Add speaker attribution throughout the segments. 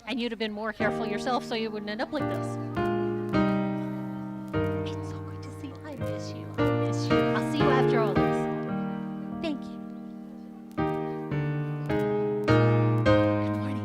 Speaker 1: And you'd have been more careful yourself so you wouldn't end up like this. It's so good to see you. I miss you. I miss you. I'll see you after all this. Thank you. Good morning.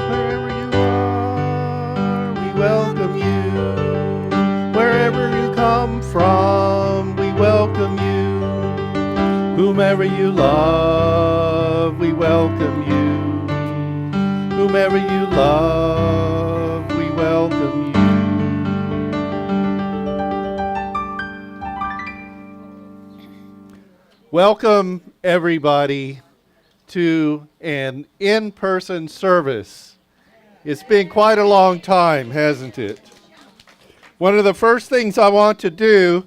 Speaker 2: Wherever you are, we welcome you. Wherever you come from, we welcome you. Whomever you love, we welcome you. Whomever you love, we welcome you. Welcome, everybody, to an in-person service. It's been quite a long time, hasn't it? One of the first things I want to do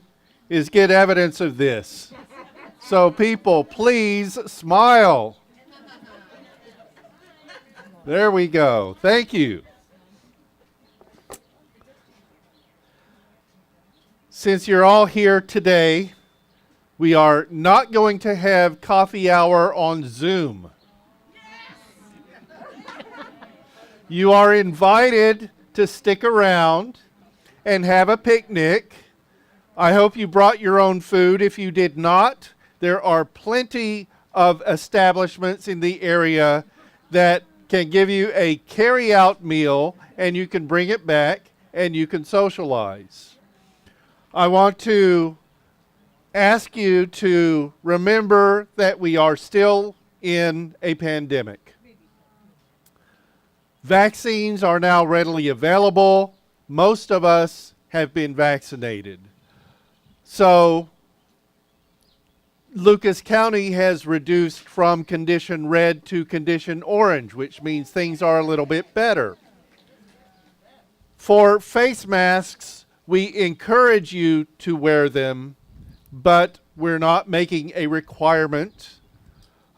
Speaker 2: is get evidence of this. So people, please smile. There we go. Thank you. Since you're all here today, we are not going to have coffee hour on Zoom. You are invited to stick around and have a picnic. I hope you brought your own food. If you did not, there are plenty of establishments in the area that can give you a carry-out meal, and you can bring it back and you can socialize. I want to ask you to remember that we are still in a pandemic. Vaccines are now readily available. Most of us have been vaccinated. So Lucas County has reduced from condition red to condition orange, which means things are a little bit better. For face masks, we encourage you to wear them, but we're not making a requirement.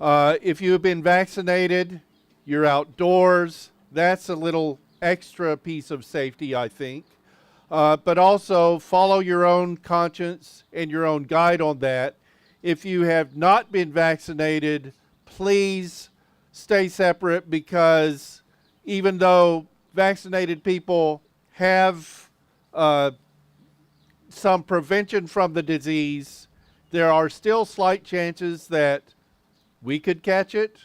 Speaker 2: If you have been vaccinated, you're outdoors. That's a little extra piece of safety, I think. But also follow your own conscience and your own guide on that. If you have not been vaccinated, please stay separate, because even though vaccinated people have some prevention from the disease, there are still slight chances that we could catch it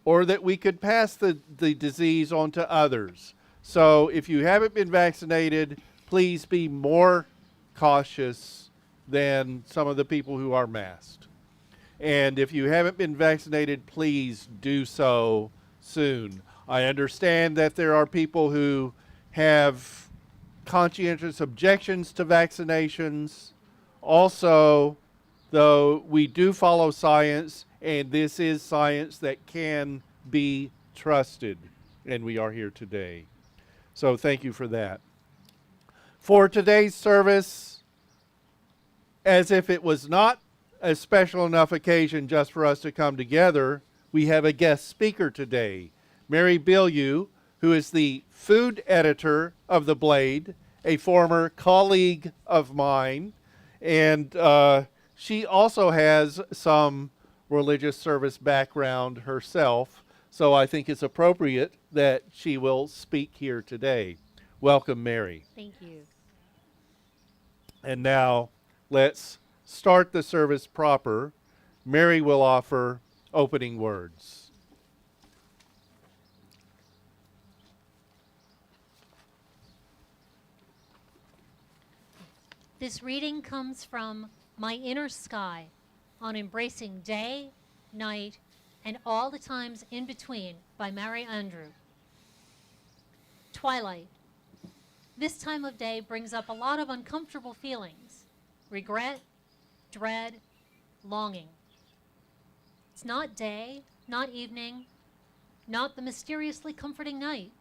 Speaker 2: or that we could pass the disease on to others. So if you haven't been vaccinated, please be more cautious than some of the people who are masked. And if you haven't been vaccinated, please do so soon. I understand that there are people who have conscientious objections to vaccinations. Also, though, we do follow science, and this is science that can be trusted, and we are here today. So thank you for that. For today's service, as if it was not a special enough occasion just for us to come together, we have a guest speaker today, Mary Bilyeu, who is the food editor of The Blade, a former colleague of mine, and she also has some religious service background herself, so I think it's appropriate that she will speak here today. Welcome, Mary.
Speaker 1: Thank you.
Speaker 2: And now, let's start the service proper. Mary will offer opening words.
Speaker 1: This reading comes from My Inner Sky on Embracing Day, Night, and All the Times in Between by Mary Andrew. Twilight. This time of day brings up a lot of uncomfortable feelings: regret, dread, longing. It's not day, not evening, not the mysteriously comforting night.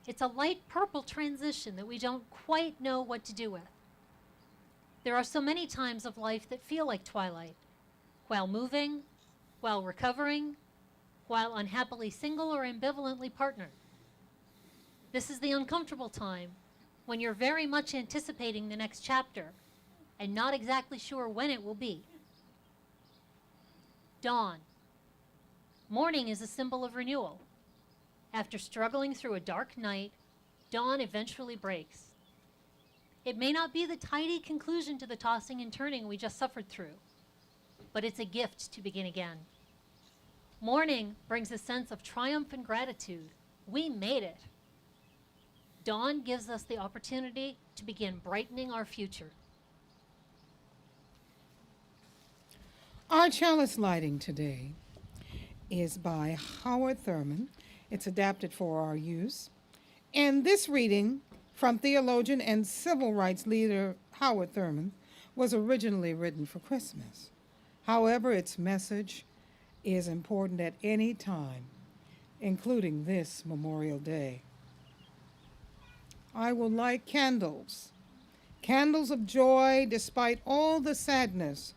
Speaker 1: It's a light purple transition that we don't quite know what to do with. There are so many times of life that feel like twilight, while moving, while recovering, while unhappily single or ambivalently partnered. This is the uncomfortable time when you're very much anticipating the next chapter and not exactly sure when it will be. Dawn. Morning is a symbol of renewal. After struggling through a dark night, dawn eventually breaks. It may not be the tidy conclusion to the tossing and turning we just suffered through, but it's a gift to begin again. Morning brings a sense of triumph and gratitude. We made it. Dawn gives us the opportunity to begin brightening our future.
Speaker 3: Our chalice lighting today is by Howard Thurman. It's adapted for our use. And this reading from theologian and civil rights leader Howard Thurman was originally written for Christmas. However, its message is important at any time, including this Memorial Day. I will light candles, candles of joy despite all the sadness,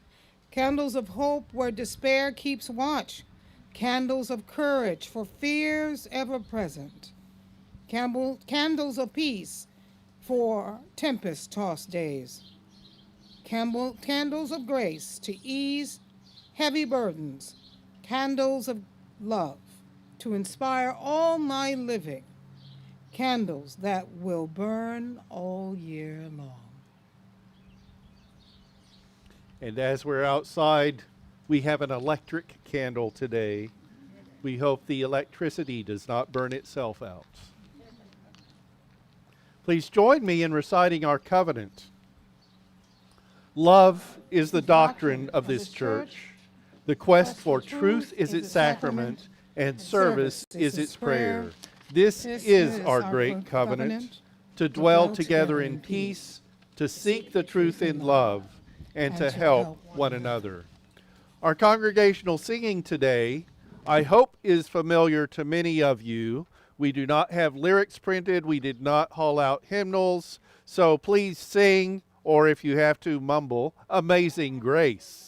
Speaker 3: candles of hope where despair keeps watch, candles of courage for fears ever present, candles of peace for tempest-tossed days, candles of grace to ease heavy burdens, candles of love to inspire all my living, candles that will burn all year long.
Speaker 2: And as we're outside, we have an electric candle today. We hope the electricity does not burn itself out. Please join me in reciting our covenant. Love is the doctrine of this church. The quest for truth is its sacrament, and service is its prayer. This is our great covenant, to dwell together in peace, to seek the truth in love, and to help one another. Our congregational singing today, I hope, is familiar to many of you. We do not have lyrics printed. We did not haul out hymnals. So please sing, or if you have to, mumble, Amazing Grace.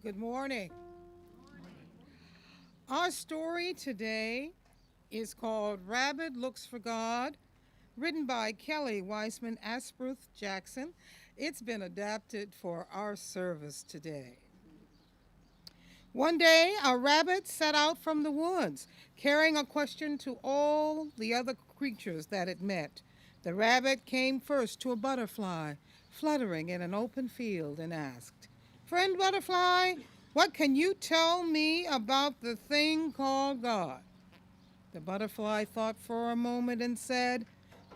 Speaker 3: Good morning. Our story today is called Rabbit Looks for God, written by Kelly Weisman Asperuth Jackson. It's been adapted for our service today. One day, a rabbit set out from the woods, carrying a question to all the other creatures that it met. The rabbit came first to a butterfly, fluttering in an open field, and asked, "Friend butterfly, what can you tell me about the thing called God?" The butterfly thought for a moment and said,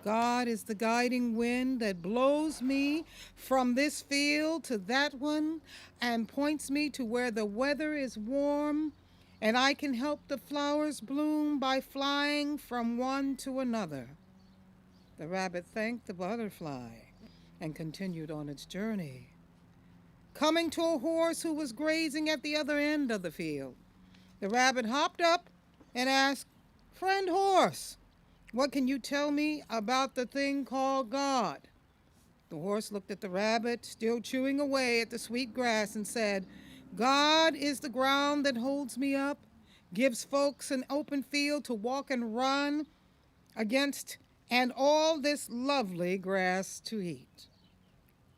Speaker 3: "God is the guiding wind that blows me from this field to that one and points me to where the weather is warm, and I can help the flowers bloom by flying from one to another." The rabbit thanked the butterfly and continued on its journey, coming to a horse who was grazing at the other end of the field. The rabbit hopped up and asked, "Friend horse, what can you tell me about the thing called God?" The horse looked at the rabbit, still chewing away at the sweet grass, and said, "God is the ground that holds me up, gives folks an open field to walk and run against, and all this lovely grass to eat."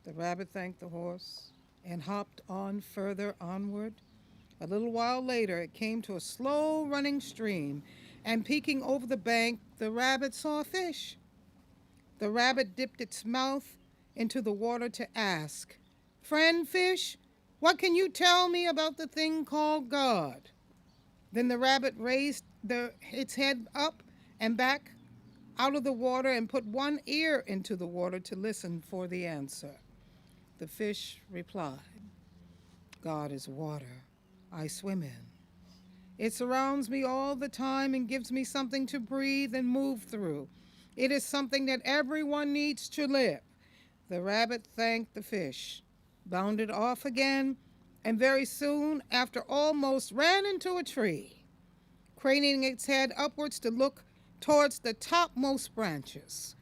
Speaker 3: The rabbit thanked the horse and hopped on further onward. A little while later, it came to a slow-running stream, and peeking over the bank, the rabbit saw a fish. The rabbit dipped its mouth into the water to ask, "Friend fish, what can you tell me about the thing called God?" Then the rabbit raised its head up and back out of the water and put one ear into the water to listen for the answer. The fish replied, "God is water I swim in. It surrounds me all the time and gives me something to breathe and move through. It is something that everyone needs to live." The rabbit thanked the fish, bounded off again, and very soon after almost ran into a tree, craning its head upwards to look towards the topmost branches.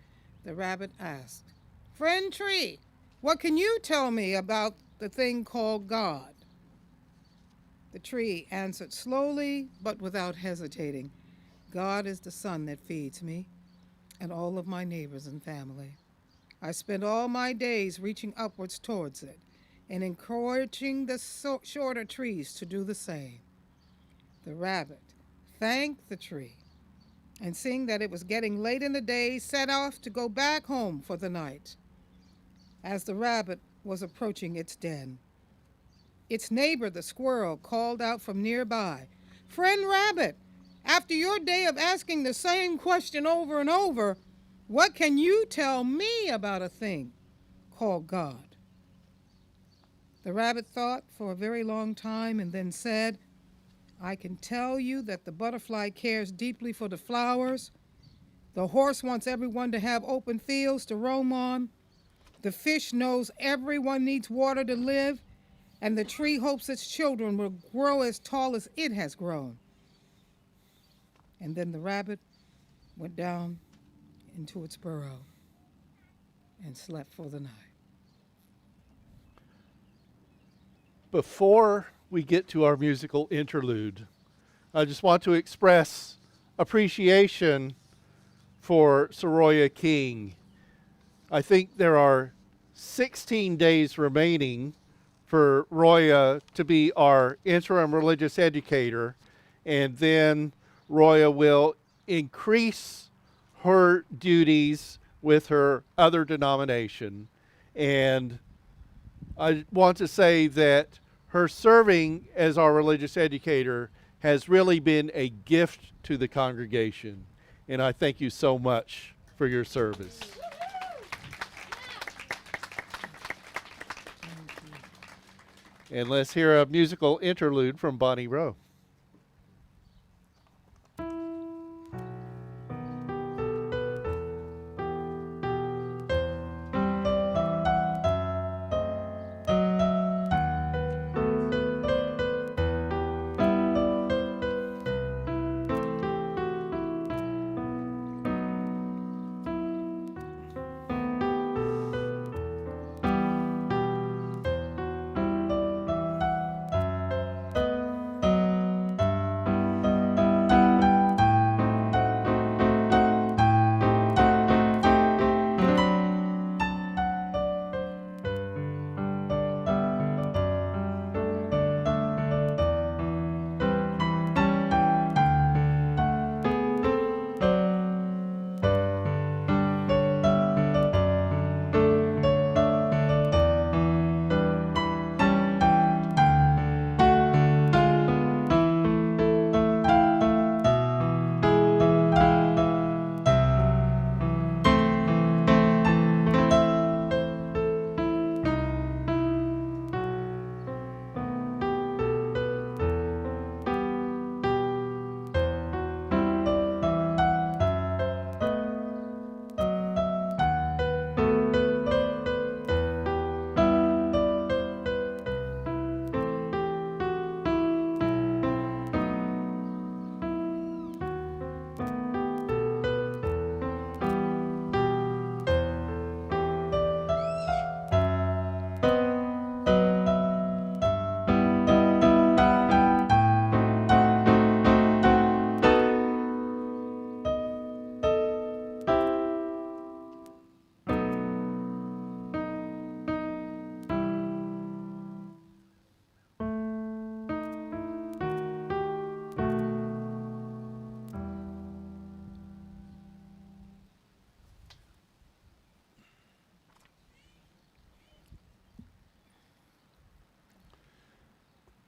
Speaker 3: The rabbit asked, "Friend tree, what can you tell me about the thing called God?" The tree answered slowly but without hesitating, "God is the sun that feeds me and all of my neighbors and family. I spend all my days reaching upwards towards it and encouraging the shorter trees to do the same." The rabbit thanked the tree, and seeing that it was getting late in the day, set off to go back home for the night. As the rabbit was approaching its den, its neighbor, the squirrel, called out from nearby, "Friend rabbit, after your day of asking the same question over and over, what can you tell me about a thing called God?" The rabbit thought for a very long time and then said, "I can tell you that the butterfly cares deeply for the flowers. The horse wants everyone to have open fields to roam on. The fish knows everyone needs water to live, and the tree hopes its children will grow as tall as it has grown." And then the rabbit went down into its burrow and slept for the night.
Speaker 2: Before we get to our musical interlude, I just want to express appreciation for Soroya King. I think there are 16 days remaining for Roya to be our interim religious educator, and then Roya will increase her duties with her other denomination. And I want to say that her serving as our religious educator has really been a gift to the congregation, and I thank you so much for your service. And let's hear a musical interlude from Bonnie Rowe.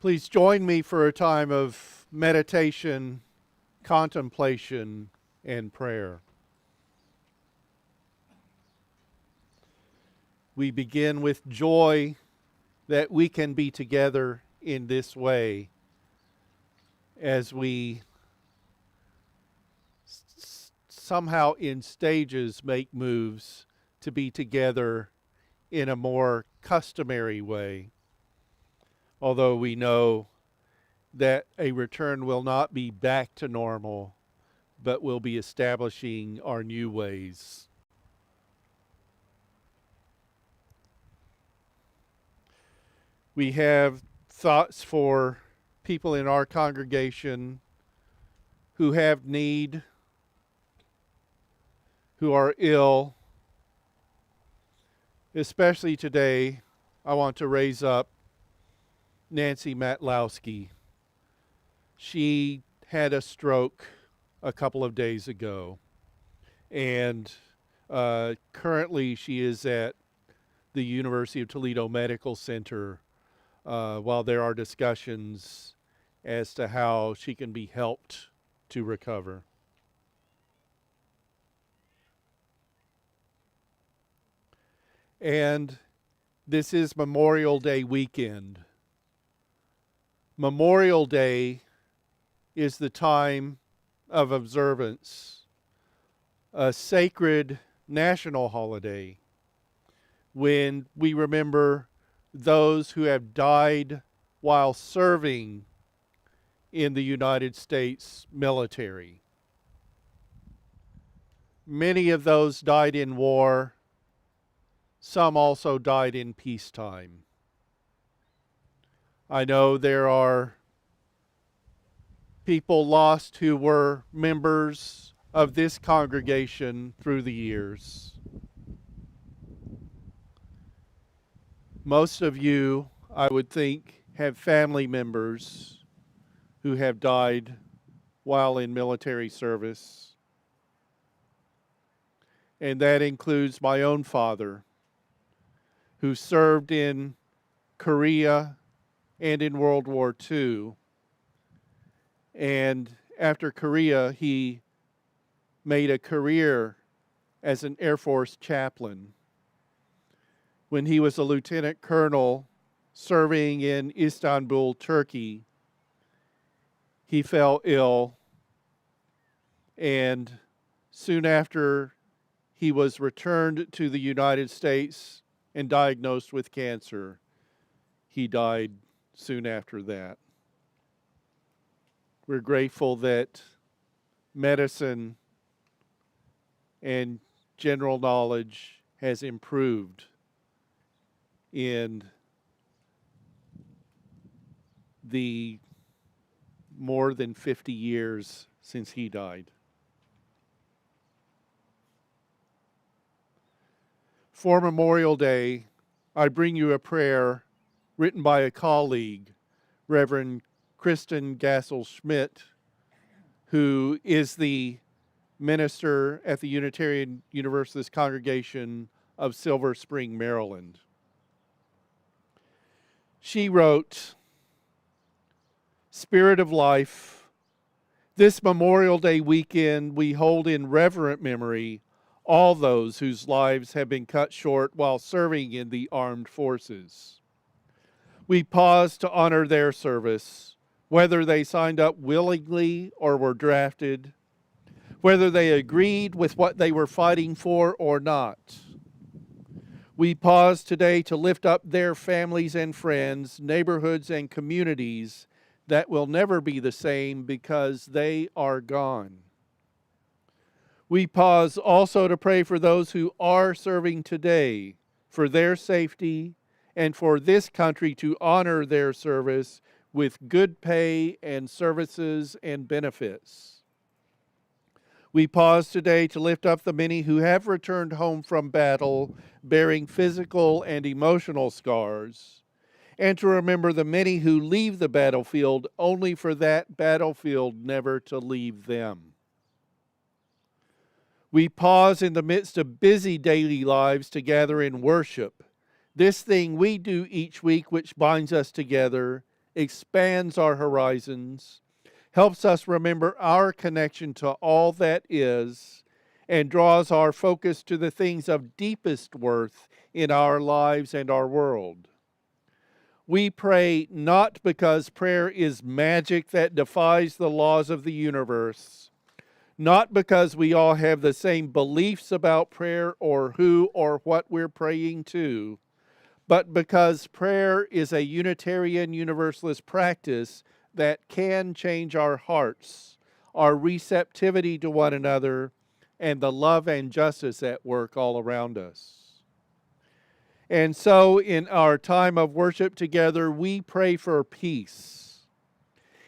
Speaker 2: Please join me for a time of meditation, contemplation, and prayer. We begin with joy that we can be together in this way as we somehow in stages make moves to be together in a more customary way. Although we know that a return will not be back to normal, but will be establishing our new ways. We have thoughts for people in our congregation who have need, who are ill. Especially today, I want to raise up Nancy Matlowski. She had a stroke a couple of days ago, and currently she is at the University of Toledo Medical Center while there are discussions as to how she can be helped to recover. And this is Memorial Day weekend. Memorial Day is the time of observance, a sacred national holiday when we remember those who have died while serving in the United States military. Many of those died in war. Some also died in peacetime. I know there are people lost who were members of this congregation through the years. Most of you, I would think, have family members who have died while in military service. And that includes my own father, who served in Korea and in World War II. And after Korea, he made a career as an Air Force chaplain. When he was a lieutenant colonel serving in Istanbul, Turkey, he fell ill, and soon after he was returned to the United States and diagnosed with cancer. He died soon after that. We're grateful that medicine and general knowledge has improved in the more than 50 years since he died. For Memorial Day, I bring you a prayer written by a colleague, Reverend Kristen Gassel-Schmidt, who is the minister at the Unitarian Universalist Congregation of Silver Spring, Maryland. She wrote, "Spirit of life, this Memorial Day weekend we hold in reverent memory all those whose lives have been cut short while serving in the armed forces. We pause to honor their service, whether they signed up willingly or were drafted, whether they agreed with what they were fighting for or not. We pause today to lift up their families and friends, neighborhoods and communities that will never be the same because they are gone. We pause also to pray for those who are serving today, for their safety, and for this country to honor their service with good pay and services and benefits. We pause today to lift up the many who have returned home from battle, bearing physical and emotional scars, and to remember the many who leave the battlefield only for that battlefield never to leave them. We pause in the midst of busy daily lives to gather in worship, this thing we do each week which binds us together expands our horizons, helps us remember our connection to all that is, and draws our focus to the things of deepest worth in our lives and our world. We pray not because prayer is magic that defies the laws of the universe, not because we all have the same beliefs about prayer or who or what we're praying to, but because prayer is a Unitarian Universalist practice that can change our hearts, our receptivity to one another, and the love and justice at work all around us. And so, in our time of worship together, we pray for peace.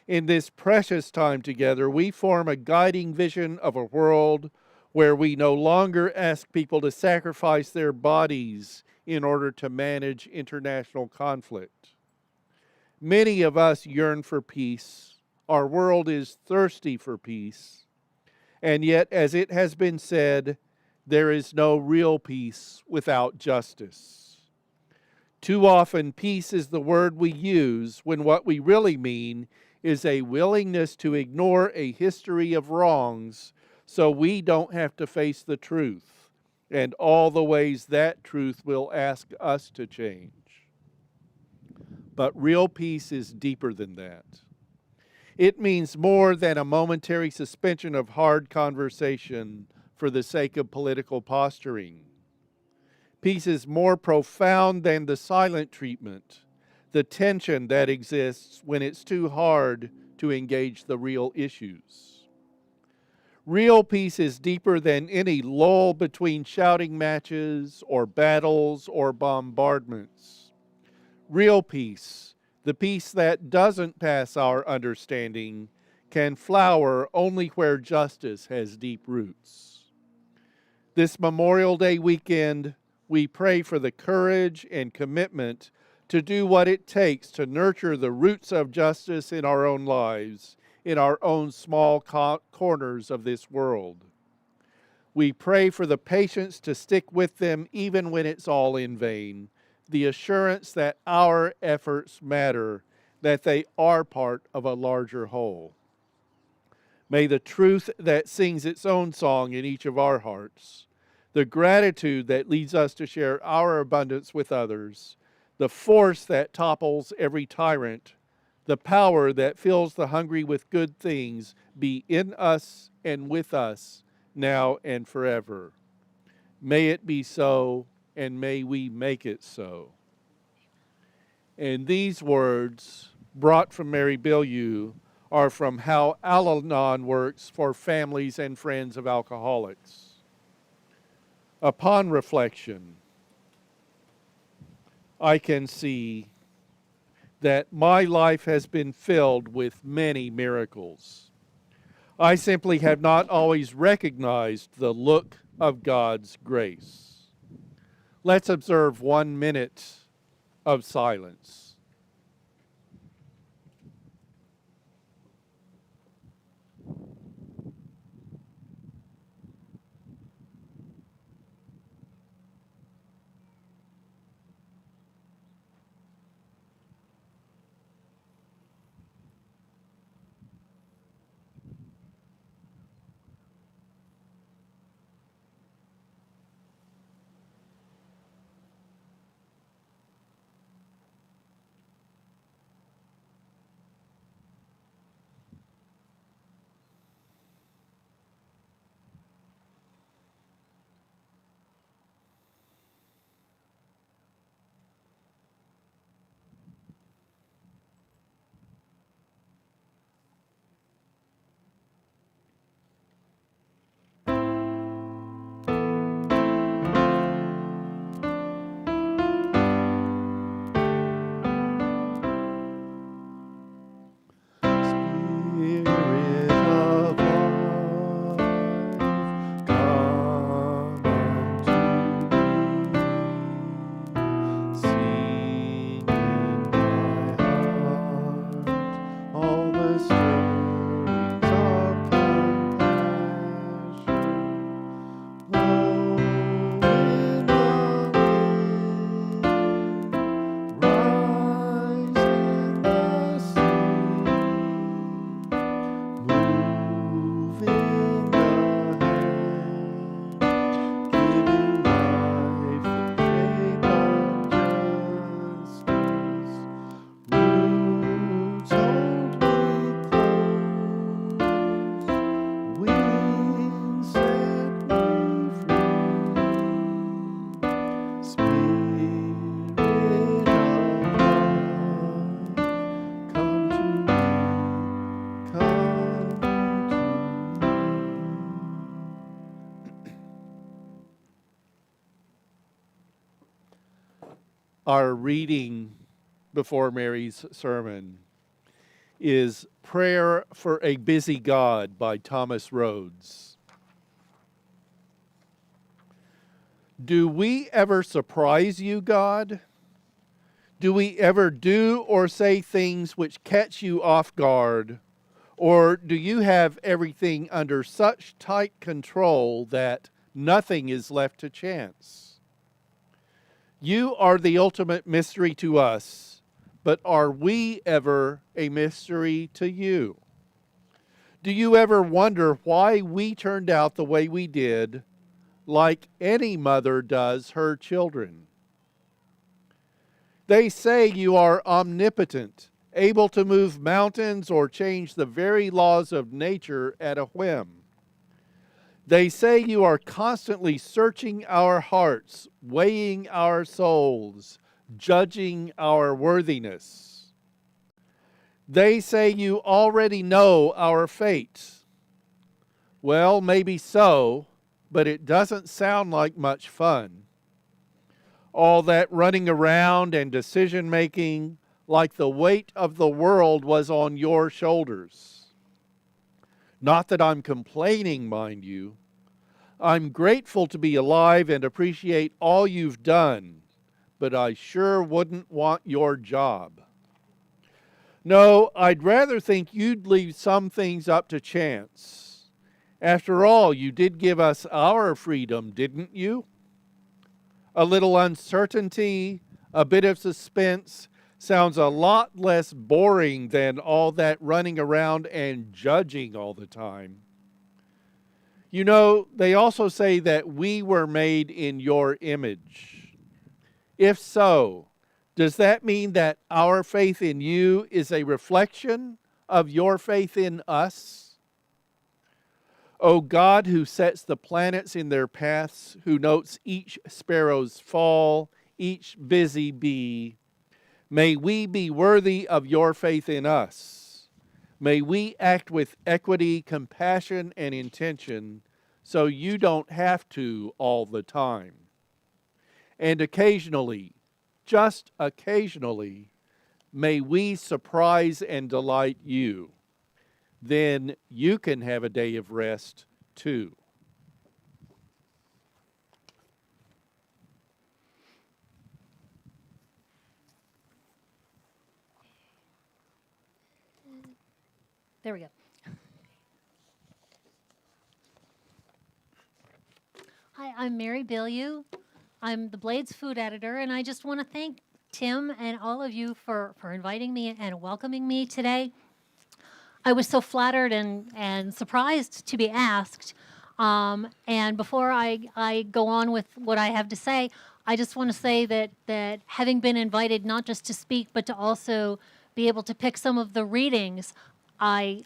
Speaker 2: In this precious time together, we form a guiding vision of a world where we no longer ask people to sacrifice their bodies in order to manage international conflict. Many of us yearn for peace. Our world is thirsty for peace. And yet, as it has been said, there is no real peace without justice. Too often, peace is the word we use when what we really mean is a willingness to ignore a history of wrongs so we don't have to face the truth and all the ways that truth will ask us to change. But real peace is deeper than that. It means more than a momentary suspension of hard conversation for the sake of political posturing. Peace is more profound than the silent treatment, the tension that exists when it's too hard to engage the real issues. Real peace is deeper than any lull between shouting matches or battles or bombardments. Real peace, the peace that doesn't pass our understanding, can flower only where justice has deep roots. This Memorial Day weekend, we pray for the courage and commitment to do what it takes to nurture the roots of justice in our own lives, in our own small corners of this world. We pray for the patience to stick with them even when it's all in vain, the assurance that our efforts matter, that they are part of a larger whole. May the truth that sings its own song in each of our hearts, the gratitude that leads us to share our abundance with others, the force that topples every tyrant, the power that fills the hungry with good things, be in us and with us now and forever. May it be so, and may we make it so. And these words, brought from Mary Bilyeu, are from How Al-Anon Works for Families and Friends of Alcoholics. Upon reflection, I can see that my life has been filled with many miracles. I simply have not always recognized the look of God's grace. Let's observe 1 minute of silence. our reading before Mary's sermon is Prayer for a Busy God by Thomas Rhodes. Do we ever surprise you, God? Do we ever do or say things which catch you off guard? Or do you have everything under such tight control that nothing is left to chance? You are the ultimate mystery to us, but are we ever a mystery to you? Do you ever wonder why we turned out the way we did, like any mother does her children? They say you are omnipotent, able to move mountains or change the very laws of nature at a whim. They say you are constantly searching our hearts, weighing our souls, judging our worthiness. They say you already know our fate. Well, maybe so, but it doesn't sound like much fun. All that running around and decision making, like the weight of the world was on your shoulders. Not that I'm complaining, mind you. I'm grateful to be alive and appreciate all you've done, but I sure wouldn't want your job. No, I'd rather think you'd leave some things up to chance. After all, you did give us our freedom, didn't you? A little uncertainty, a bit of suspense sounds a lot less boring than all that running around and judging all the time. You know, they also say that we were made in your image. If so, does that mean that our faith in you is a reflection of your faith in us? O God, who sets the planets in their paths, who notes each sparrow's fall, each busy bee, may we be worthy of your faith in us. May we act with equity, compassion, and intention so you don't have to all the time. And occasionally, just occasionally, may we surprise and delight you. Then you can have a day of rest too.
Speaker 1: There we go. Hi, I'm Mary Bilyeu. I'm the Blade's food editor, and I just want to thank Tim and all of you for inviting me and welcoming me today. I was so flattered and surprised to be asked. And before I go on with what I have to say, I just want to say that having been invited not just to speak, but to also be able to pick some of the readings, I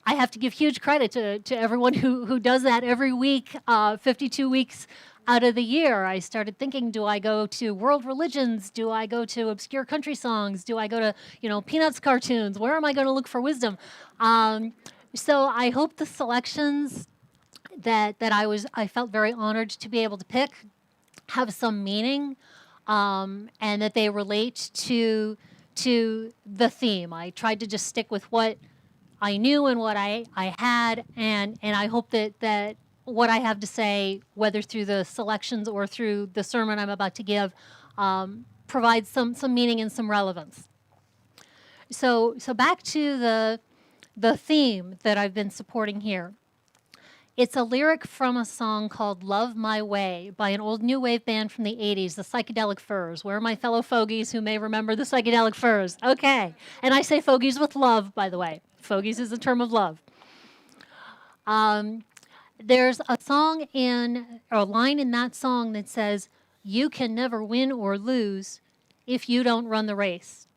Speaker 1: have to give huge credit to everyone who does that every week, 52 weeks out of the year. I started thinking, do I go to world religions? Do I go to obscure country songs? Do I go to, Peanuts cartoons? Where am I going to look for wisdom? So I hope the selections that I felt very honored to be able to pick have some meaning, and that they relate to the theme. I tried to just stick with what I knew and what I had, and I hope that what I have to say, whether through the selections or through the sermon I'm about to give, provides some meaning and some relevance. So back to the theme that I've been supporting here. It's a lyric from a song called Love My Way by an old new wave band from the 80s, the Psychedelic Furs. Where are my fellow fogies who may remember the Psychedelic Furs? Okay. And I say fogies with love, by the way. Fogies is a term of love. There's a line in that song that says, "You can never win or lose if you don't run the race."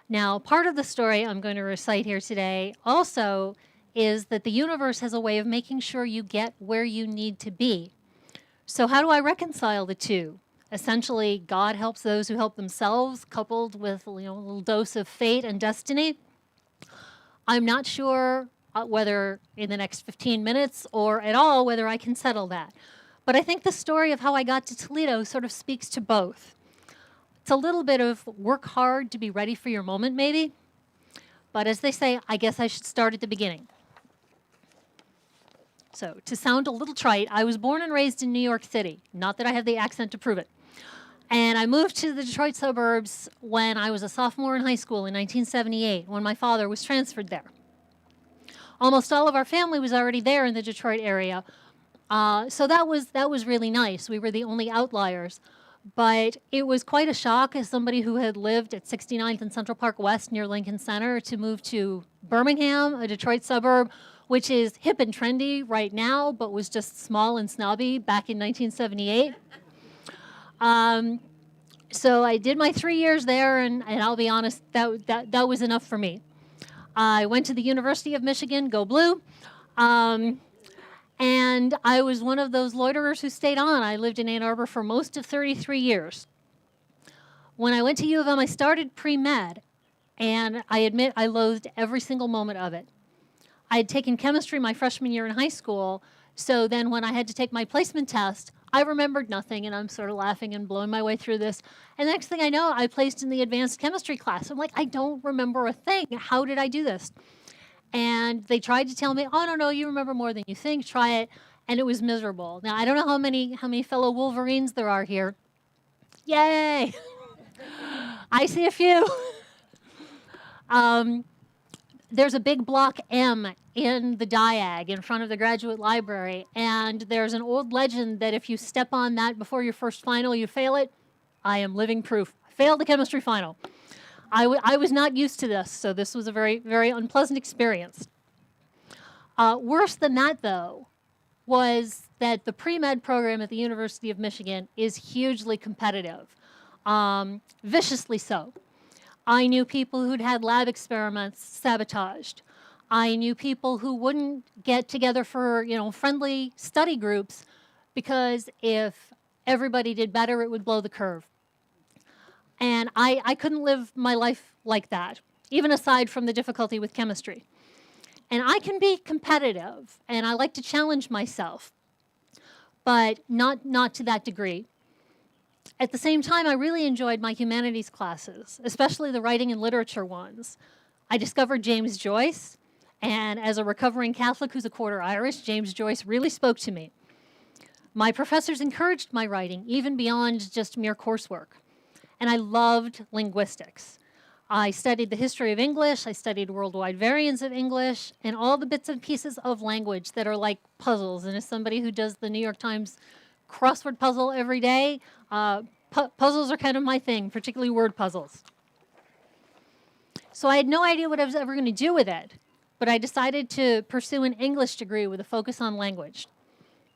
Speaker 1: Now, part of the story I'm going to recite here today also is that the universe has a way of making sure you get where you need to be. So how do I reconcile the two? Essentially, God helps those who help themselves, coupled with a little dose of fate and destiny. I'm not sure whether in the next 15 minutes or at all whether I can settle that. But I think the story of how I got to Toledo sort of speaks to both. It's a little bit of work hard to be ready for your moment, maybe. But as they say, I guess I should start at the beginning. So, to sound a little trite, I was born and raised in New York City. Not that I have the accent to prove it. And I moved to the Detroit suburbs when I was a sophomore in high school in 1978, when my father was transferred there. Almost all of our family was already there in the Detroit area, so that was really nice. We were the only outliers. But it was quite a shock as somebody who had lived at 69th and Central Park West near Lincoln Center to move to Birmingham, a Detroit suburb, which is hip and trendy right now, but was just small and snobby back in 1978. So I did my 3 years there, and I'll be honest, that was enough for me. I went to the University of Michigan, go blue. And I was one of those loiterers who stayed on. I lived in Ann Arbor for most of 33 years. When I went to U of M, I started pre-med, and I admit I loathed every single moment of it. I had taken chemistry my freshman year in high school, so then when I had to take my placement test, I remembered nothing, and I'm sort of laughing and blowing my way through this. And the next thing I know, I placed in the advanced chemistry class. I'm like, I don't remember a thing. How did I do this? And they tried to tell me, oh, no, you remember more than you think, try it. And it was miserable. Now, I don't know how many fellow Wolverines there are here. Yay! I see a few. There's a big block M in the diag in front of the graduate library, and there's an old legend that if you step on that before your first final, you fail it. I am living proof. I failed the chemistry final. I was not used to this, so this was a very, very unpleasant experience. Worse than that, though, was that the pre-med program at the University of Michigan is hugely competitive, viciously so. I knew people who'd had lab experiments sabotaged. I knew people who wouldn't get together for, friendly study groups because if everybody did better, it would blow the curve. And I couldn't live my life like that, even aside from the difficulty with chemistry. And I can be competitive, and I like to challenge myself, but not to that degree. At the same time, I really enjoyed my humanities classes, especially the writing and literature ones. I discovered James Joyce, and as a recovering Catholic who's a quarter Irish, James Joyce really spoke to me. My professors encouraged my writing, even beyond just mere coursework. And I loved linguistics. I studied the history of English, I studied worldwide variants of English, and all the bits and pieces of language that are like puzzles. And as somebody who does the New York Times crossword puzzle every day, puzzles are kind of my thing, particularly word puzzles. So I had no idea what I was ever going to do with it, but I decided to pursue an English degree with a focus on language.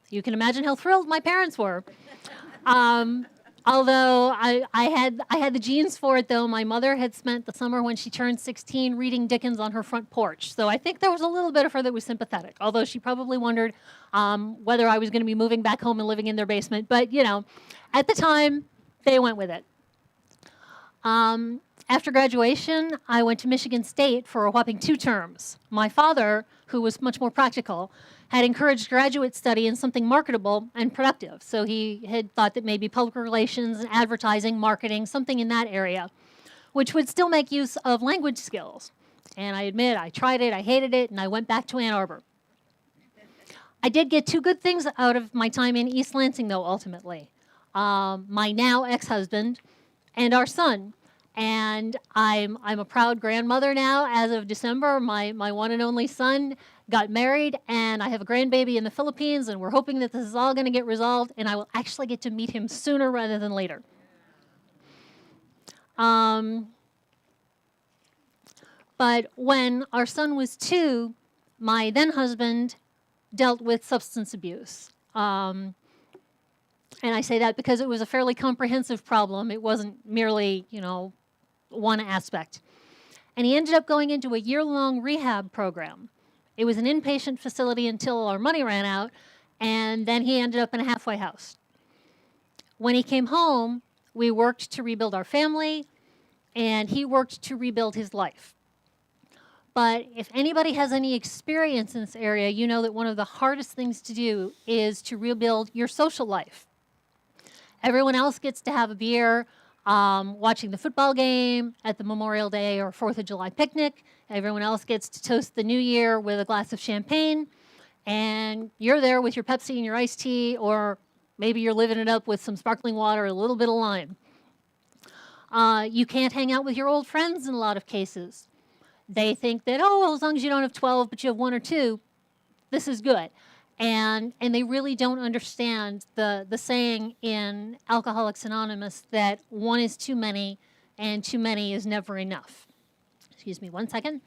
Speaker 1: You can imagine how thrilled my parents were. Although I had the genes for it, though. My mother had spent the summer when she turned 16 reading Dickens on her front porch. So I think there was a little bit of her that was sympathetic, although she probably wondered whether I was going to be moving back home and living in their basement. But, at the time, they went with it. After graduation, I went to Michigan State for a whopping 2 terms. My father, who was much more practical, had encouraged graduate study in something marketable and productive. So he had thought that maybe public relations and advertising, marketing, something in that area, which would still make use of language skills. And I admit, I tried it, I hated it, and I went back to Ann Arbor. I did get 2 good things out of my time in East Lansing, though, ultimately. My now ex-husband and our son. And I'm a proud grandmother now. As of December, my one and only son got married, and I have a grandbaby in the Philippines, and we're hoping that this is all going to get resolved, and I will actually get to meet him sooner rather than later. But when our son was 2, my then husband dealt with substance abuse. And I say that because it was a fairly comprehensive problem. It wasn't merely, one aspect. And he ended up going into a year-long rehab program. It was an inpatient facility until our money ran out, and then he ended up in a halfway house. When he came home, we worked to rebuild our family, and he worked to rebuild his life. But if anybody has any experience in this area, you know that one of the hardest things to do is to rebuild your social life. Everyone else gets to have a beer. watching the football game at the Memorial Day or 4th of July picnic. Everyone else gets to toast the new year with a glass of champagne. And you're there with your Pepsi and your iced tea, or maybe you're living it up with some sparkling water, a little bit of lime. You can't hang out with your old friends in a lot of cases. They think that, oh, well, as long as you don't have 12, but you have 1 or 2, this is good. And they really don't understand the saying in Alcoholics Anonymous that 1 is too many and too many is never enough. Excuse me 1 second.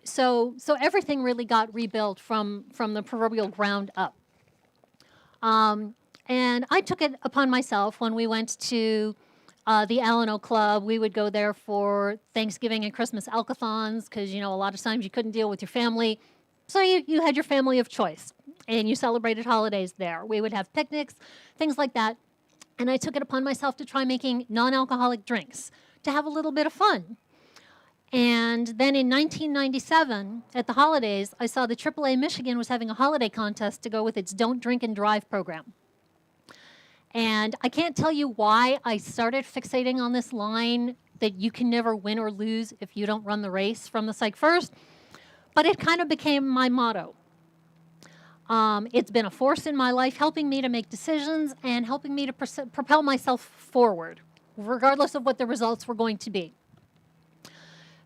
Speaker 1: So everything really got rebuilt from the proverbial ground up. And I took it upon myself when we went to the Alano Club. We would go there for Thanksgiving and Christmas alcothons because, you know, a lot of times you couldn't deal with your family. So you had your family of choice, and you celebrated holidays there. We would have picnics, things like that. And I took it upon myself to try making non-alcoholic drinks to have a little bit of fun. And then in 1997, at the holidays, I saw the AAA Michigan was having a holiday contest to go with its Don't Drink and Drive program. And I can't tell you why I started fixating on this line that you can never win or lose if you don't run the race from the psych first, but it kind of became my motto. It's been a force in my life, helping me to make decisions and helping me to propel myself forward, regardless of what the results were going to be.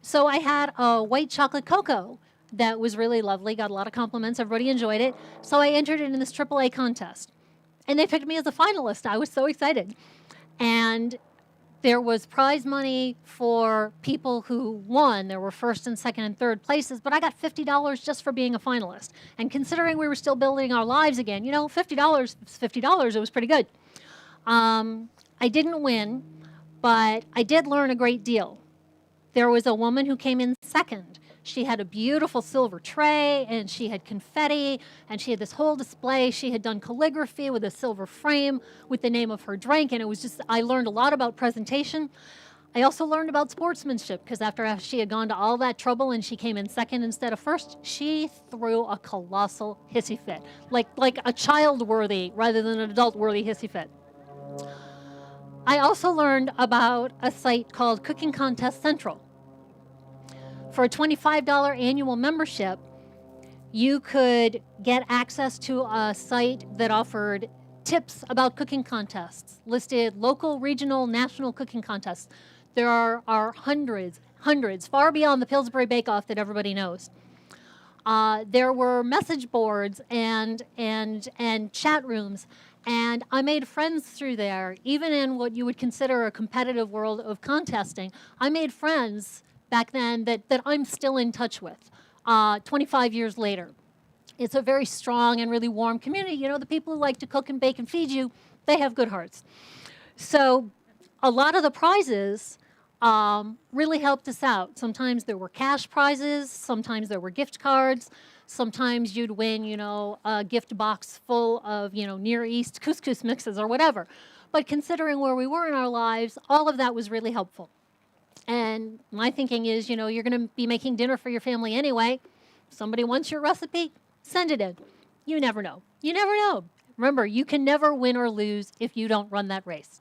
Speaker 1: So I had a white chocolate cocoa that was really lovely, got a lot of compliments, everybody enjoyed it. So I entered it in this AAA contest. And they picked me as a finalist. I was so excited. And there was prize money for people who won. There were first and second and third places, but I got $50 just for being a finalist. And considering we were still building our lives again, you know, $50 is $50. It was pretty good. I didn't win, but I did learn a great deal. There was a woman who came in second. She had a beautiful silver tray, and she had confetti, and she had this whole display. She had done calligraphy with a silver frame with the name of her drink, and it was just, I learned a lot about presentation. I also learned about sportsmanship, because after she had gone to all that trouble and she came in second instead of first, she threw a colossal hissy fit, like a child-worthy rather than an adult-worthy hissy fit. I also learned about a site called Cooking Contest Central. For a $25 annual membership, you could get access to a site that offered tips about cooking contests, listed local, regional, national cooking contests. There are hundreds, far beyond the Pillsbury Bake Off that everybody knows. There were message boards and chat rooms, and I made friends through there. Even in what you would consider a competitive world of contesting, I made friends back then that I'm still in touch with 25 years later. It's a very strong and really warm community. You know, the people who like to cook and bake and feed you, they have good hearts. So a lot of the prizes really helped us out. Sometimes there were cash prizes, sometimes there were gift cards, sometimes you'd win, you know, a gift box full of, you know, Near East couscous mixes or whatever. But considering where we were in our lives, all of that was really helpful. And my thinking is, you know, you're going to be making dinner for your family anyway. Somebody wants your recipe, send it in. You never know. You never know. Remember, you can never win or lose if you don't run that race.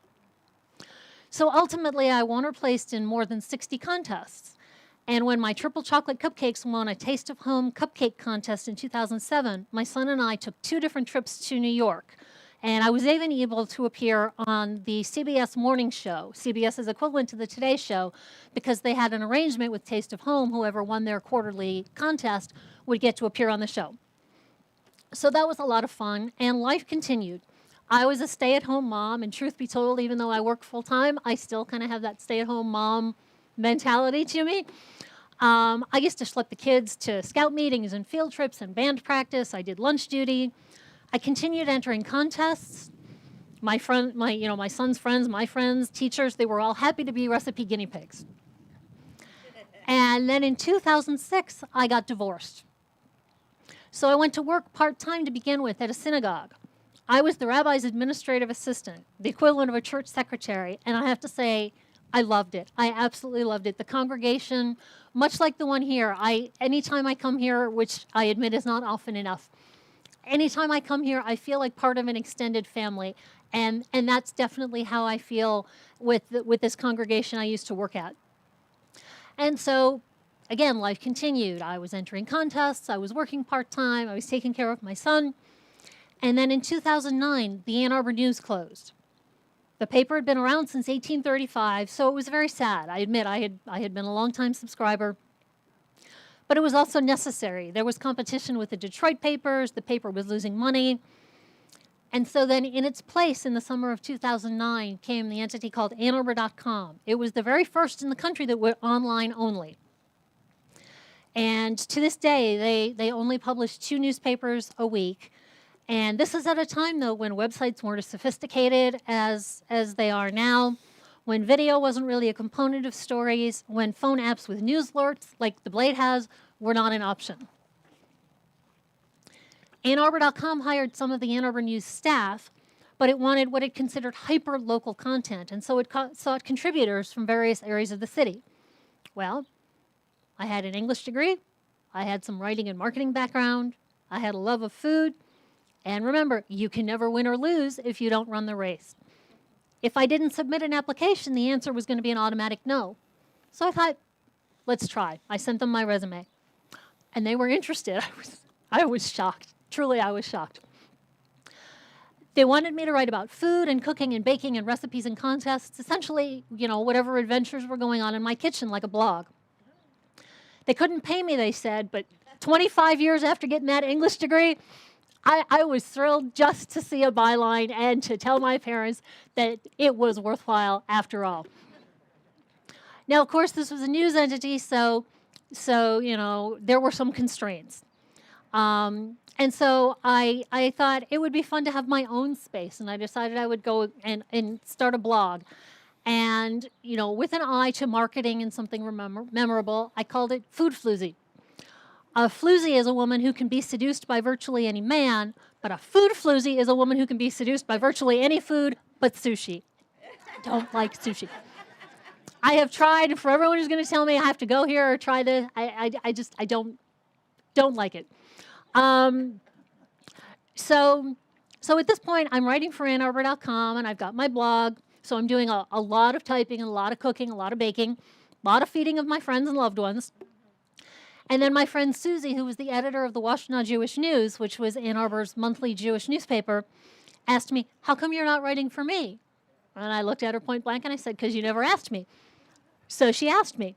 Speaker 1: So ultimately, I won or placed in more than 60 contests. And when my triple chocolate cupcakes won a Taste of Home cupcake contest in 2007, my son and I took 2 different trips to New York. And I was even able to appear on the CBS morning show. CBS is equivalent to the Today Show because they had an arrangement with Taste of Home. Whoever won their quarterly contest would get to appear on the show. So that was a lot of fun, and life continued. I was a stay-at-home mom, and truth be told, even though I work full-time, I still kind of have that stay-at-home mom mentality to me. I used to schlep the kids to scout meetings and field trips and band practice. I did lunch duty. I continued entering contests. My son's friends, my friends, teachers, they were all happy to be recipe guinea pigs. And then in 2006, I got divorced. So I went to work part-time to begin with at a synagogue. I was the rabbi's administrative assistant, the equivalent of a church secretary, and I have to say, I loved it. I absolutely loved it. The congregation, much like the one here, anytime I come here, which I admit is not often enough, anytime I come here, I feel like part of an extended family. And that's definitely how I feel with this congregation I used to work at. And so, again, life continued. I was entering contests, I was working part-time, I was taking care of my son. And then in 2009, the Ann Arbor News closed. The paper had been around since 1835, so it was very sad. I admit I had been a long-time subscriber. But it was also necessary. There was competition with the Detroit papers. The paper was losing money. And so then in its place in the summer of 2009 came the entity called AnnArbor.com. It was the very first in the country that went online only. And to this day, they only publish 2 newspapers a week. And this is at a time, though, when websites weren't as sophisticated as they are now, when video wasn't really a component of stories, when phone apps with news alerts, like the Blade has, were not an option. AnnArbor.com hired some of the Ann Arbor News staff, but it wanted what it considered hyper-local content, and so it sought contributors from various areas of the city. Well, I had an English degree, I had some writing and marketing background, I had a love of food, and remember, you can never win or lose if you don't run the race. If I didn't submit an application, the answer was going to be an automatic no. So I thought, let's try. I sent them my resume. And they were interested. I was shocked. Truly, I was shocked. They wanted me to write about food and cooking and baking and recipes and contests, essentially, whatever adventures were going on in my kitchen, like a blog. They couldn't pay me, they said, but 25 years after getting that English degree, I was thrilled just to see a byline and to tell my parents that it was worthwhile after all. Now, of course, this was a news entity, so there were some constraints. And so I thought it would be fun to have my own space, and I decided I would go and start a blog. And, with an eye to marketing and something memorable, I called it Food Floozy. A floozy is a woman who can be seduced by virtually any man, but a food floozy is a woman who can be seduced by virtually any food but sushi. I don't like sushi. I have tried, and for everyone who's going to tell me I have to go here or try this, I don't like it. So at this point, I'm writing for AnnArbor.com, and I've got my blog, so I'm doing a lot of typing and a lot of cooking, a lot of baking, a lot of feeding of my friends and loved ones. And then my friend Susie, who was the editor of the Washtenaw Jewish News, which was Ann Arbor's monthly Jewish newspaper, asked me, how come you're not writing for me? And I looked at her point blank and I said, because you never asked me. So she asked me.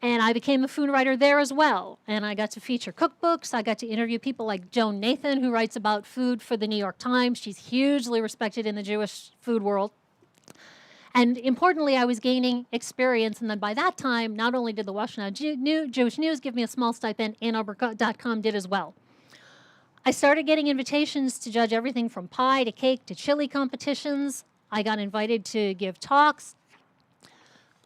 Speaker 1: And I became a food writer there as well. And I got to feature cookbooks. I got to interview people like Joan Nathan, who writes about food for the New York Times. She's hugely respected in the Jewish food world. And importantly, I was gaining experience. And then by that time, not only did the Washtenaw Jewish News give me a small stipend, AnnArbor.com did as well. I started getting invitations to judge everything from pie to cake to chili competitions. I got invited to give talks.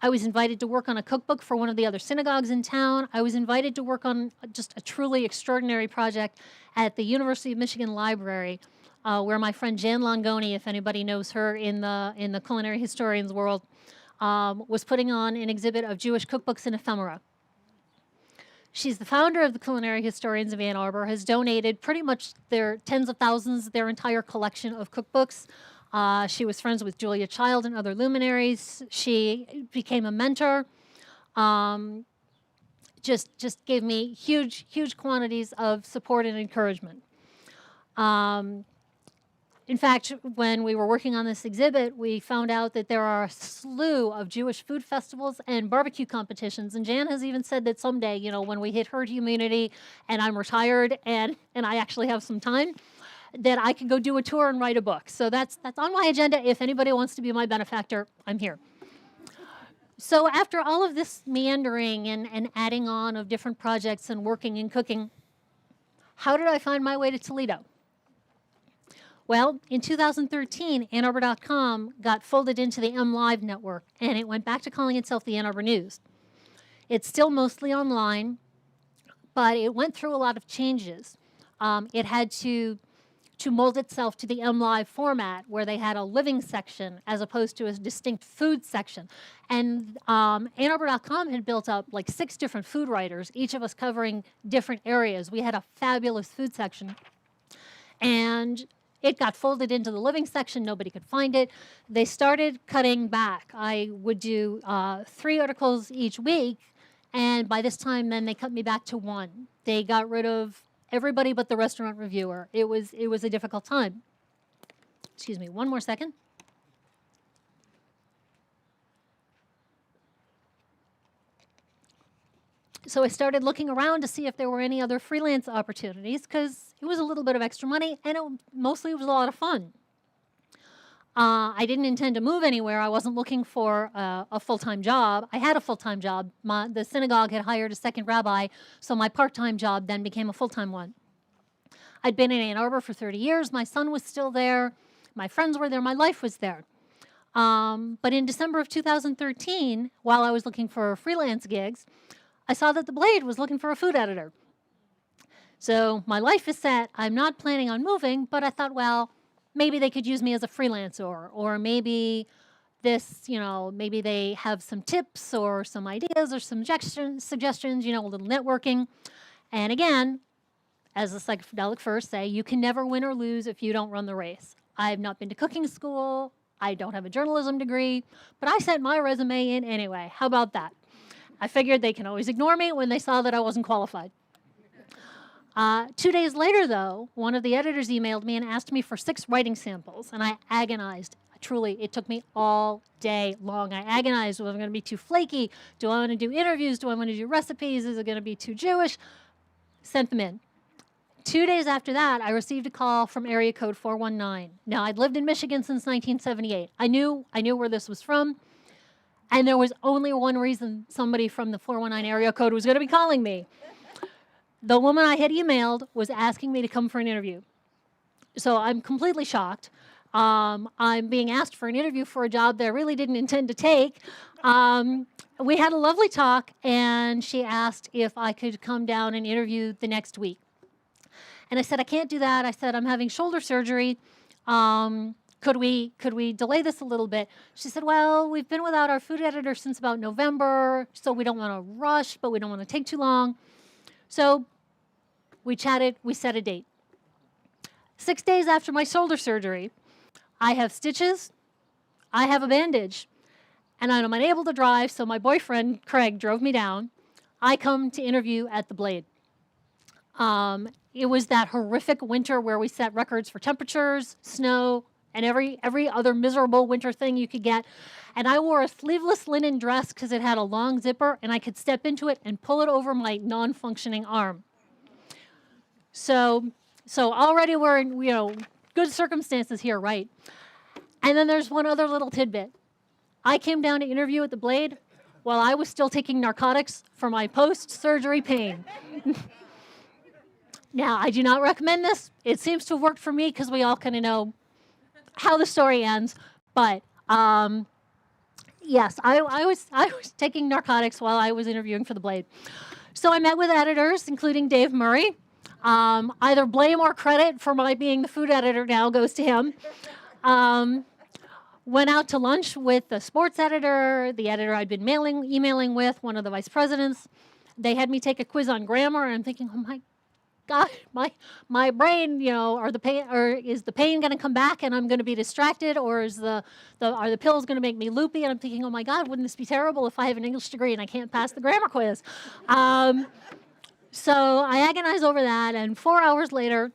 Speaker 1: I was invited to work on a cookbook for one of the other synagogues in town. I was invited to work on just a truly extraordinary project at the University of Michigan Library, where my friend Jan Longoni, if anybody knows her in the culinary historians world, was putting on an exhibit of Jewish cookbooks and ephemera. She's the founder of the Culinary Historians of Ann Arbor, has donated pretty much their tens of thousands, their entire collection of cookbooks. She was friends with Julia Child and other luminaries. She became a mentor. Just gave me huge quantities of support and encouragement. In fact, when we were working on this exhibit, we found out that there are a slew of Jewish food festivals and barbecue competitions. And Jan has even said that someday, when we hit herd immunity and I'm retired and I actually have some time, that I can go do a tour and write a book. So that's on my agenda. If anybody wants to be my benefactor, I'm here. So after all of this meandering and adding on of different projects and working and cooking, how did I find my way to Toledo? Well, in 2013, AnnArbor.com got folded into the MLive network, and it went back to calling itself the Ann Arbor News. It's still mostly online, but it went through a lot of changes. It had to mold itself to the MLive format, where they had a living section as opposed to a distinct food section. And AnnArbor.com had built up like 6 different food writers, each of us covering different areas. We had a fabulous food section. And it got folded into the living section. Nobody could find it. They started cutting back. I would do 3 articles each week, and by this time, then they cut me back to 1. They got rid of everybody but the restaurant reviewer. It was a difficult time. Excuse me, one more second. So I started looking around to see if there were any other freelance opportunities, because it was a little bit of extra money, and mostly it was a lot of fun. I didn't intend to move anywhere. I wasn't looking for a full-time job. I had a full-time job. The synagogue had hired a second rabbi, so my part-time job then became a full-time one. I'd been in Ann Arbor for 30 years. My son was still there. My friends were there. My life was there. But in December of 2013, while I was looking for freelance gigs, I saw that the Blade was looking for a food editor. So my life is set. I'm not planning on moving, but I thought, well, maybe they could use me as a freelancer, or maybe maybe they have some tips or some ideas or some suggestions, a little networking. And again, as the psychedelic first say, you can never win or lose if you don't run the race. I've not been to cooking school. I don't have a journalism degree, but I sent my resume in anyway. How about that? I figured they can always ignore me when they saw that I wasn't qualified. 2 days later, though, one of the editors emailed me and asked me for 6 writing samples, and I agonized. Truly, it took me all day long. I agonized. Was I going to be too flaky? Do I want to do interviews? Do I want to do recipes? Is it going to be too Jewish? Sent them in. 2 days after that, I received a call from area code 419. Now, I'd lived in Michigan since 1978. I knew where this was from. And there was only one reason somebody from the 419 area code was going to be calling me. The woman I had emailed was asking me to come for an interview. So I'm completely shocked. I'm being asked for an interview for a job that I really didn't intend to take. We had a lovely talk, and she asked if I could come down and interview the next week. And I said, I can't do that. I said, I'm having shoulder surgery. Could we delay this a little bit? She said, well, we've been without our food editor since about November, so we don't want to rush, but we don't want to take too long. So we chatted, we set a date. 6 days after my shoulder surgery, I have stitches, I have a bandage, and I'm unable to drive, so my boyfriend, Craig, drove me down. I come to interview at the Blade. It was that horrific winter where we set records for temperatures, snow, and every other miserable winter thing you could get. And I wore a sleeveless linen dress because it had a long zipper, and I could step into it and pull it over my non-functioning arm. So already we're in, good circumstances here, right? And then there's one other little tidbit. I came down to interview at the Blade while I was still taking narcotics for my post-surgery pain. Now, I do not recommend this. It seems to have worked for me because we all kind of know how the story ends. But yes, I was taking narcotics while I was interviewing for the Blade. So I met with editors, including Dave Murray. Either blame or credit for my being the food editor now goes to him. Went out to lunch with the sports editor, the editor I'd been emailing with, one of the vice presidents. They had me take a quiz on grammar, and I'm thinking, oh my God, my brain, are the pain, or is the pain going to come back and I'm going to be distracted, or are the pills going to make me loopy? And I'm thinking, oh my God, wouldn't this be terrible if I have an English degree and I can't pass the grammar quiz? So I agonized over that, and 4 hours later,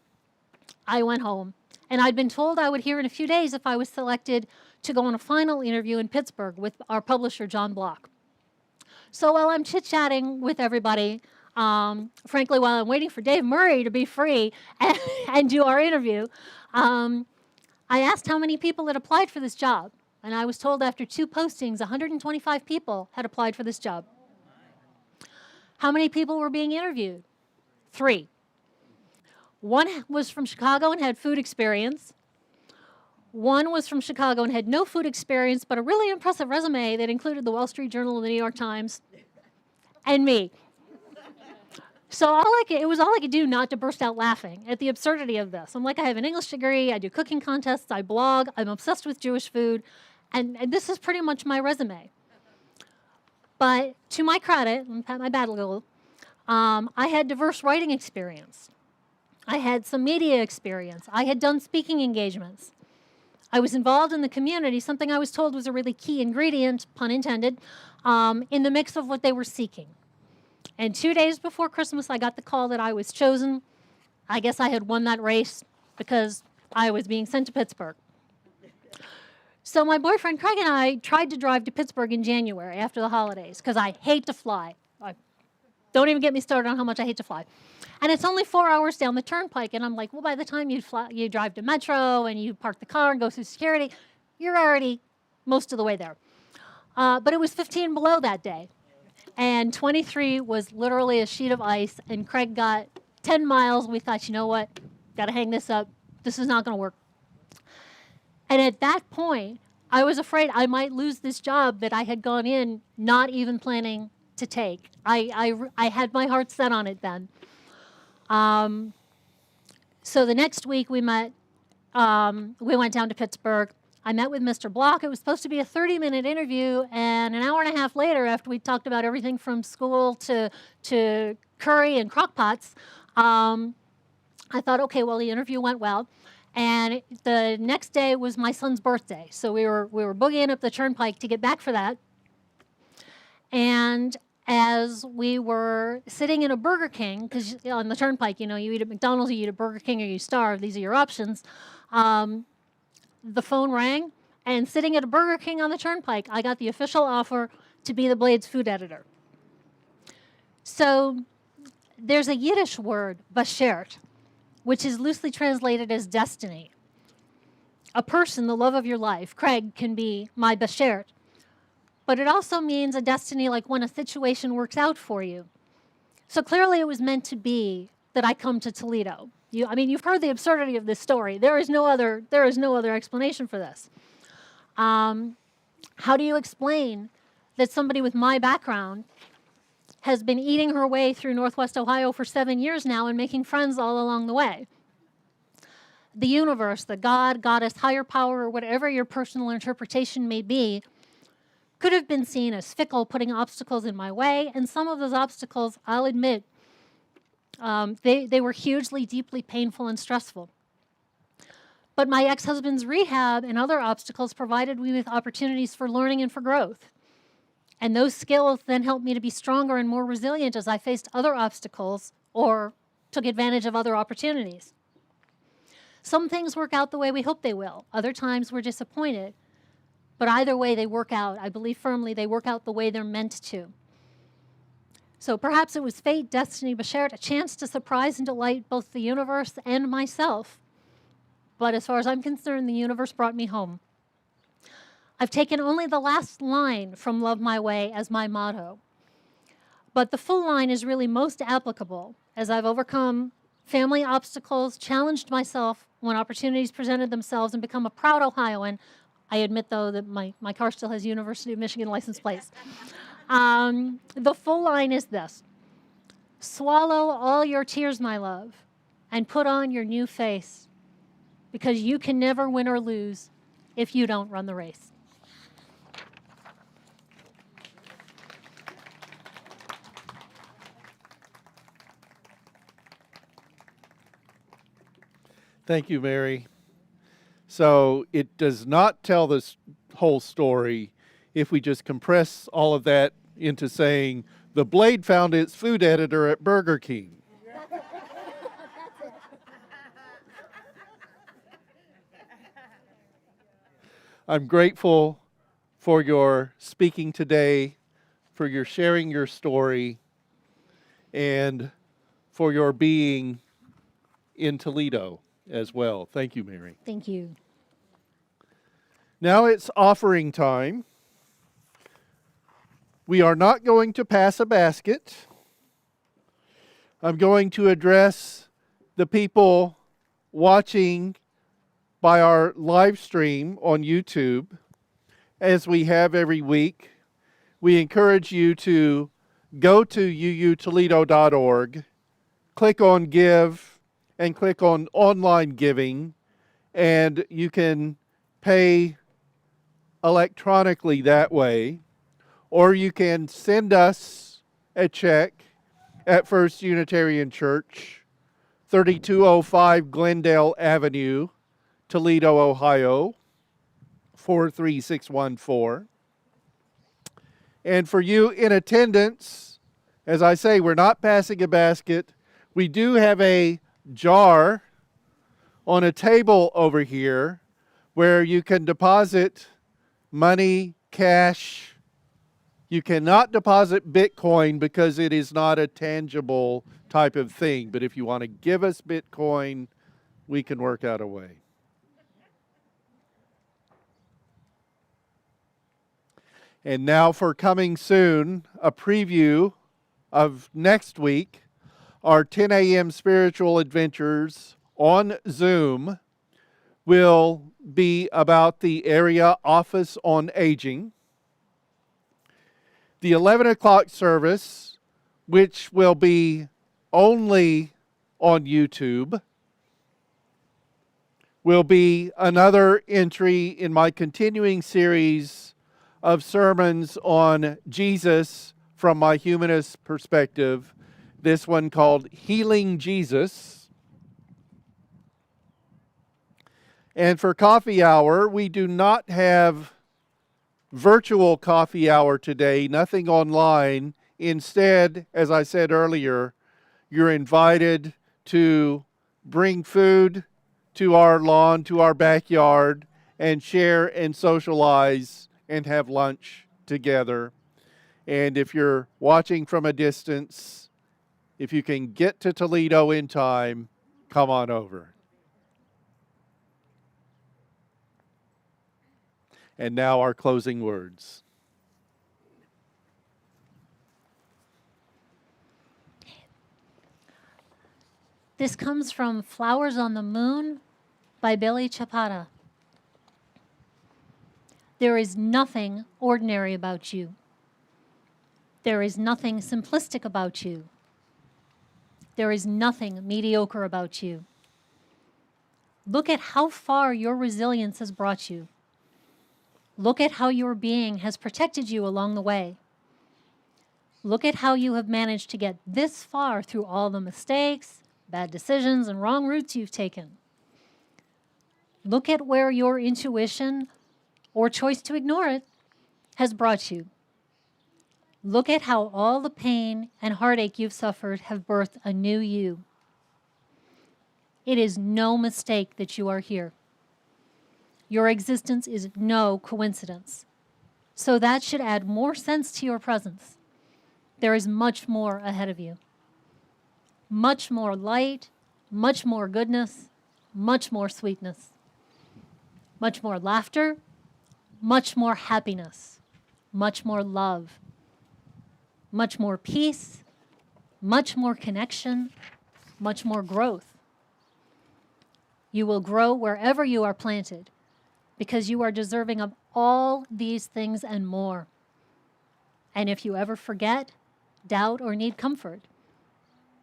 Speaker 1: I went home. And I'd been told I would hear in a few days if I was selected to go on a final interview in Pittsburgh with our publisher, John Block. So while I'm chit-chatting with everybody, frankly, while I'm waiting for Dave Murray to be free and do our interview, I asked how many people had applied for this job. And I was told after 2 postings, 125 people had applied for this job. How many people were being interviewed? 3. One was from Chicago and had food experience. One was from Chicago and had no food experience, but a really impressive resume that included the Wall Street Journal and the New York Times, and me. So it was all I could do not to burst out laughing at the absurdity of this. I'm like, I have an English degree, I do cooking contests, I blog, I'm obsessed with Jewish food, and this is pretty much my resume. But to my credit, and pat my battle goal, I had diverse writing experience. I had some media experience. I had done speaking engagements. I was involved in the community, something I was told was a really key ingredient, pun intended, in the mix of what they were seeking. And 2 days before Christmas, I got the call that I was chosen. I guess I had won that race because I was being sent to Pittsburgh. So my boyfriend Craig and I tried to drive to Pittsburgh in January after the holidays because I hate to fly. Don't even get me started on how much I hate to fly. And it's only 4 hours down the turnpike. And I'm like, well, by the time you drive to Metro and you park the car and go through security, you're already most of the way there. But it was 15 below that day. And 23 was literally a sheet of ice. And Craig got 10 miles. We thought, you know what? Got to hang this up. This is not going to work. And at that point, I was afraid I might lose this job that I had gone in not even planning to take. I had my heart set on it then. So the next week we met, we went down to Pittsburgh. I met with Mr. Block. It was supposed to be a 30-minute interview, and an hour and a half later, after we talked about everything from school to curry and crock pots, I thought, okay, well, the interview went well. And the next day was my son's birthday. So we were boogieing up the turnpike to get back for that. And as we were sitting in a Burger King, because on the turnpike, you eat at McDonald's, you eat at Burger King, or you starve. These are your options. The phone rang, and sitting at a Burger King on the turnpike, I got the official offer to be the Blade's food editor. So there's a Yiddish word, bashert, which is loosely translated as destiny. A person, the love of your life, Craig, can be my bashert. But it also means a destiny, like when a situation works out for you. So clearly it was meant to be that I come to Toledo. You've heard the absurdity of this story. There is no other explanation for this. How do you explain that somebody with my background has been eating her way through Northwest Ohio for 7 years now and making friends all along the way? The universe, the God, goddess, higher power, or whatever your personal interpretation may be, could have been seen as fickle, putting obstacles in my way, and some of those obstacles, I'll admit, they were hugely, deeply painful and stressful. But my ex-husband's rehab and other obstacles provided me with opportunities for learning and for growth. And those skills then helped me to be stronger and more resilient as I faced other obstacles or took advantage of other opportunities. Some things work out the way we hope they will. Other times we're disappointed. But either way they work out. I believe firmly they work out the way they're meant to. So perhaps it was fate, destiny, bashert, a chance to surprise and delight both the universe and myself. But as far as I'm concerned, the universe brought me home. I've taken only the last line from Love My Way as my motto. But the full line is really most applicable as I've overcome family obstacles, challenged myself when opportunities presented themselves, and become a proud Ohioan. I admit, though, that my car still has University of Michigan license plates. The full line is this: swallow all your tears, my love, and put on your new face, because you can never win or lose if you don't run the race.
Speaker 2: Thank you, Mary. So it does not tell this whole story if we just compress all of that into saying the Blade found its food editor at Burger King. I'm grateful for your speaking today, for your sharing your story, and for your being in Toledo as well. Thank you, Mary.
Speaker 1: Thank you.
Speaker 2: Now it's offering time. We are not going to pass a basket. I'm going to address the people watching by our live stream on YouTube, as we have every week. We encourage you to go to uutoledo.org, click on Give, and click on Online Giving, and you can pay electronically that way, or you can send us a check at First Unitarian Church, 3205 Glendale Avenue, Toledo, Ohio, 43614. And for you in attendance, as I say, we're not passing a basket. We do have a jar on a table over here where you can deposit money, cash. You cannot deposit Bitcoin because it is not a tangible type of thing. But if you want to give us Bitcoin, we can work out a way. And now for coming soon, a preview of next week, our 10 a.m. spiritual adventures on Zoom will be about the area office on aging. The 11 o'clock service, which will be only on YouTube, will be another entry in my continuing series of sermons on Jesus from my humanist perspective, this one called Healing Jesus. And for coffee hour, we do not have virtual coffee hour today, nothing online. Instead, as I said earlier, you're invited to bring food to our lawn, to our backyard, and share and socialize and have lunch together. And if you're watching from a distance, if you can get to Toledo in time, come on over. And now our closing words.
Speaker 1: This comes from Flowers on the Moon by Billy Chapata. There is nothing ordinary about you. There is nothing simplistic about you. There is nothing mediocre about you. Look at how far your resilience has brought you. Look at how your being has protected you along the way. Look at how you have managed to get this far through all the mistakes, bad decisions, and wrong routes you've taken. Look at where your intuition or choice to ignore it has brought you. Look at how all the pain and heartache you've suffered have birthed a new you. It is no mistake that you are here. Your existence is no coincidence. So that should add more sense to your presence. There is much more ahead of you. Much more light, much more goodness, much more sweetness. Much more laughter, much more happiness, much more love, much more peace, much more connection, much more growth. You will grow wherever you are planted because you are deserving of all these things and more. And if you ever forget, doubt, or need comfort,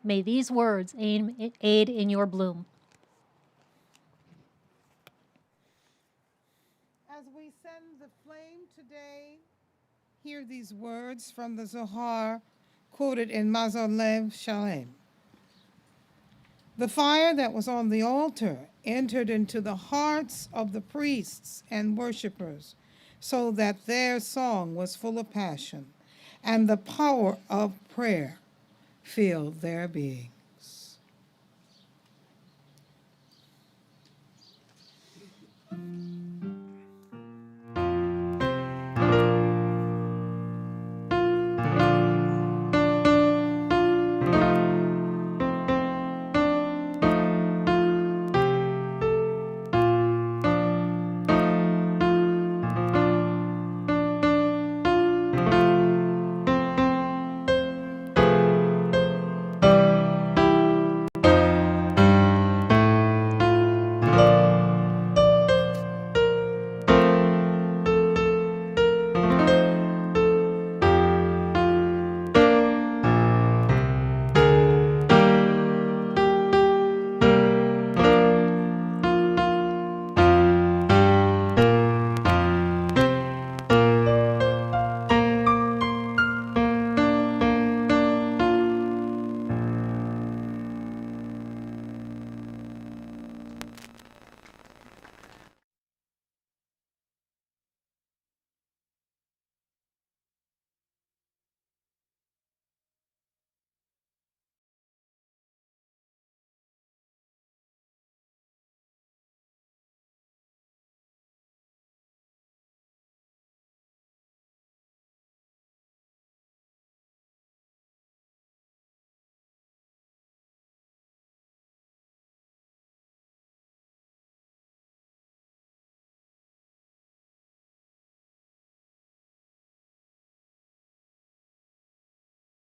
Speaker 1: may these words aid in your bloom.
Speaker 3: As we send the flame today, hear these words from the Zohar quoted in Mausolev Shalem. The fire that was on the altar entered into the hearts of the priests and worshipers, so that their song was full of passion, and the power of prayer filled their being.